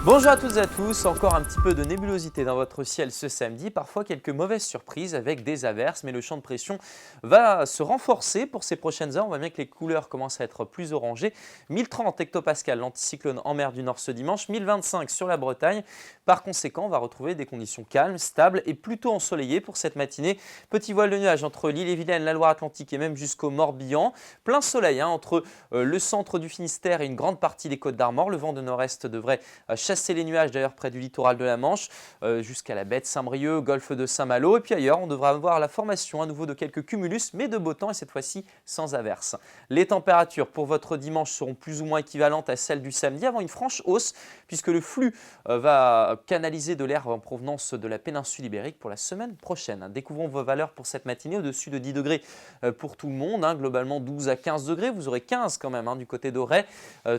Bonjour à toutes et à tous, encore un petit peu de nébulosité dans votre ciel ce samedi, parfois quelques mauvaises surprises avec des averses, mais le champ de pression va se renforcer pour ces prochaines heures. On voit bien que les couleurs commencent à être plus orangées. 1030 hectopascales, l'anticyclone en mer du Nord ce dimanche, 1025 sur la Bretagne. Par conséquent, on va retrouver des conditions calmes, stables et plutôt ensoleillées pour cette matinée. Petit voile de nuages entre l'Ille-et-Vilaine, la Loire-Atlantique et même jusqu'au Morbihan. Plein soleil entre le centre du Finistère et une grande partie des Côtes d'Armor. Le vent de nord-est devrait chasser les nuages d'ailleurs près du littoral de la Manche jusqu'à la baie de Saint-Brieuc, golfe de Saint-Malo. Et puis ailleurs, on devra avoir la formation à nouveau de quelques cumulus, mais de beau temps et cette fois-ci sans averse. Les températures pour votre dimanche seront plus ou moins équivalentes à celles du samedi avant une franche hausse puisque le flux va canaliser de l'air en provenance de la péninsule ibérique pour la semaine prochaine. Découvrons vos valeurs pour cette matinée au-dessus de 10 degrés pour tout le monde, globalement 12 à 15 degrés. Vous aurez 15 quand même du côté d'Auray,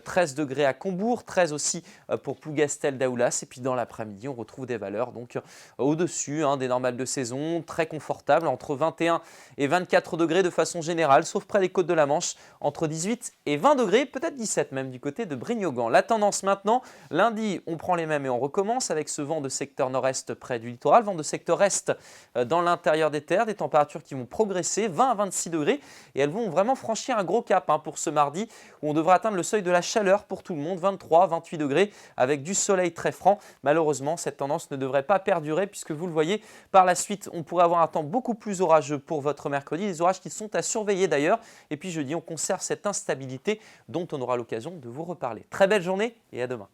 13 degrés à Combourg, 13 aussi pour Plougastel d'Aoulas. Et puis dans l'après-midi, on retrouve des valeurs donc au-dessus des normales de saison, très confortables, entre 21 et 24 degrés de façon générale, sauf près des côtes de la Manche, entre 18 et 20 degrés, peut-être 17 même du côté de Brignogan. La tendance maintenant, lundi, on prend les mêmes et on recommence avec ce vent de secteur nord-est près du littoral, vent de secteur est dans l'intérieur des terres, des températures qui vont progresser, 20 à 26 degrés, et elles vont vraiment franchir un gros cap pour ce mardi où on devra atteindre le seuil de la chaleur pour tout le monde, 23 à 28 degrés avec du soleil très franc. Malheureusement, cette tendance ne devrait pas perdurer puisque vous le voyez, par la suite, on pourrait avoir un temps beaucoup plus orageux pour votre mercredi, des orages qui sont à surveiller d'ailleurs. Et puis jeudi, on conserve cette instabilité dont on aura l'occasion de vous reparler. Très belle journée et à demain.